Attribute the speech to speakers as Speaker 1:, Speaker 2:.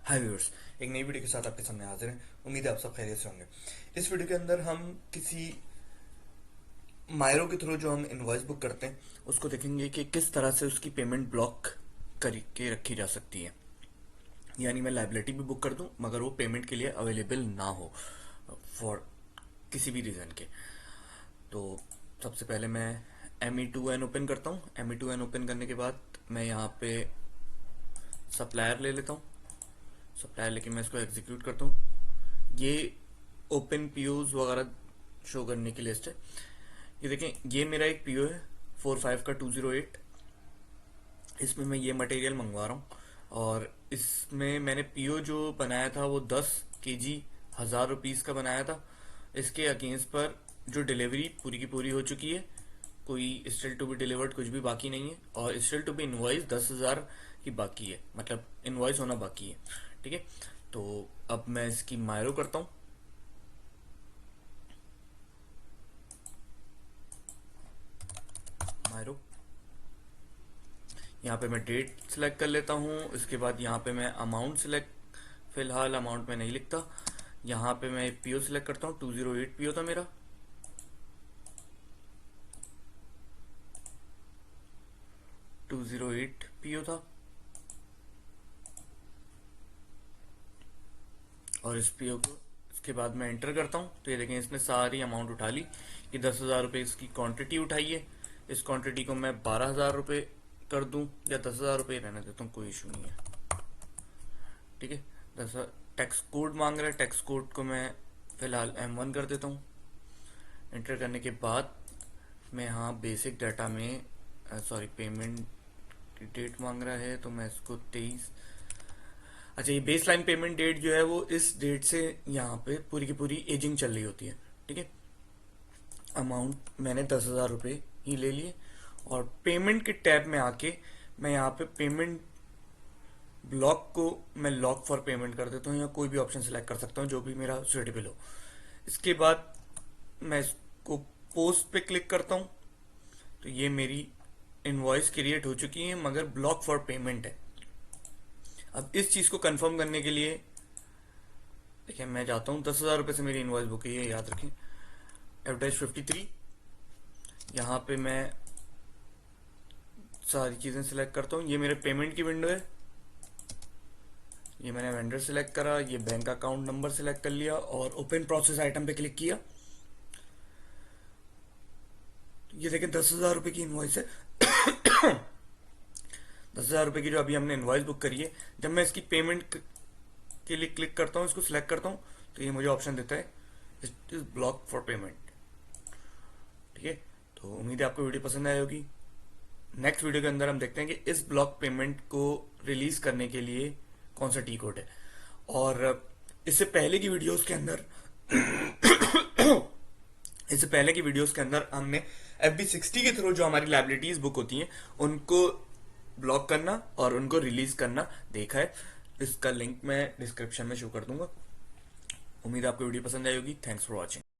Speaker 1: हाय viewers, एक नई video के साथ आपके सामने हाजिर हैं। उम्मीद है आप सब खैरियत से होंगे। इस वीडियो के अंदर हम किसी मायरो के थ्रू जो हम इनवॉइस बुक करते हैं उसको देखेंगे कि किस तरह से उसकी पेमेंट ब्लॉक करके रखी जा सकती है। यानी मैं लाइबिलिटी भी बुक कर दूं मगर वो पेमेंट के लिए अवेलेबल ना हो फॉर किसी भी रीज़न के। तो सबसे पहले मैं ME2N ओपन करता हूँ। ME2N ओपन करने के बाद मैं यहाँ पे सप्लायर ले लेता हूँ। सप्लायर लेके मैं इसको एग्जीक्यूट करता हूँ। ये ओपन पीओज वगैरह शो करने की लिस्ट है। ये देखें, ये मेरा एक पीओ है 45 का 208। इसमें मैं ये मटेरियल मंगवा रहा हूँ और इसमें मैंने पीओ जो बनाया था वो 10 kg 1000 रुपीज़ का बनाया था। इसके अगेंस्ट पर जो डिलीवरी पूरी की पूरी हो चुकी है, कोई स्टिल टू बी डिलीवर्ड कुछ भी बाकी नहीं है और स्टिल टू बी इनवॉइस 10,000 की बाकी है, मतलब इनवॉइस होना बाकी है। ठीक है, तो अब मैं इसकी मायरो करता हूँ। मायरो, यहाँ पे मैं डेट सिलेक्ट कर लेता हूँ। इसके बाद यहाँ पे मैं अमाउंट सिलेक्ट, फिलहाल अमाउंट में नहीं लिखता। यहाँ पे मैं पीओ सिलेक्ट करता हूँ। 208 पीओ था मेरा। 208 पीओ था और इस पीओ को इसके बाद मैं एंटर करता हूँ। तो ये देखें, इसने सारी अमाउंट उठा ली। ये 10,000 रुपये इसकी क्वांटिटी उठाई है। इस क्वांटिटी को मैं 12,000 रुपये कर दूं या 10,000 रुपये रहने देता हूँ, कोई इशू नहीं है। ठीक है, 10 टैक्स कोड मांग रहा है। टैक्स कोड को मैं फिलहाल M1 कर देता हूँ। एंटर करने के बाद मैं यहाँ बेसिक डाटा में सॉरी पेमेंट की डेट मांग रहा है, तो मैं इसको 23। अच्छा, ये बेस लाइन पेमेंट डेट जो है वो इस डेट से यहाँ पे पूरी की पूरी एजिंग चल रही होती है। ठीक है, अमाउंट मैंने 10,000 रुपये ही ले लिए और पेमेंट के टैब में आके मैं यहाँ पे पेमेंट ब्लॉक को मैं लॉक फॉर पेमेंट कर देता हूँ या कोई भी ऑप्शन सेलेक्ट कर सकता हूँ जो भी मेरा सुटेबल हो। इसके बाद मैं इसको पोस्ट पे क्लिक करता हूँ। तो ये मेरी इनवॉइस क्रिएट हो चुकी है मगर ब्लॉक फॉर पेमेंट है। अब इस चीज़ को कंफर्म करने के लिए देखिए, मैं जाता हूँ 10,000 रुपये से मेरी इनवॉइस बुक है, ये याद रखें। F-53, यहाँ पे मैं सारी चीज़ें सिलेक्ट करता हूँ। ये मेरे पेमेंट की विंडो है। ये मैंने वेंडर सिलेक्ट करा, ये बैंक अकाउंट नंबर सिलेक्ट कर लिया और ओपन प्रोसेस आइटम पे क्लिक किया। ये देखें, 10,000 रुपये की इनवॉइस है। 10,000 रुपये की जो अभी हमने इनवॉइस बुक करी है, जब मैं इसकी पेमेंट के लिए क्लिक करता हूँ, इसको सिलेक्ट करता हूँ, तो ये मुझे ऑप्शन देता है it is block for payment. ठीक है, तो उम्मीद है आपको वीडियो पसंद आई होगी। नेक्स्ट वीडियो के अंदर हम देखते हैं कि इस ब्लॉक पेमेंट को रिलीज करने के लिए कौन सा टी कोड है। और इससे पहले की वीडियोस के अंदर इससे पहले की वीडियोस के अंदर हमने FB60 के थ्रू जो हमारी लाइबिलिटीज बुक होती हैं उनको ब्लॉक करना और उनको रिलीज करना देखा है। इसका लिंक मैं डिस्क्रिप्शन में शो कर दूंगा। उम्मीद है आपको वीडियो पसंद आई होगी। Thanks for watching.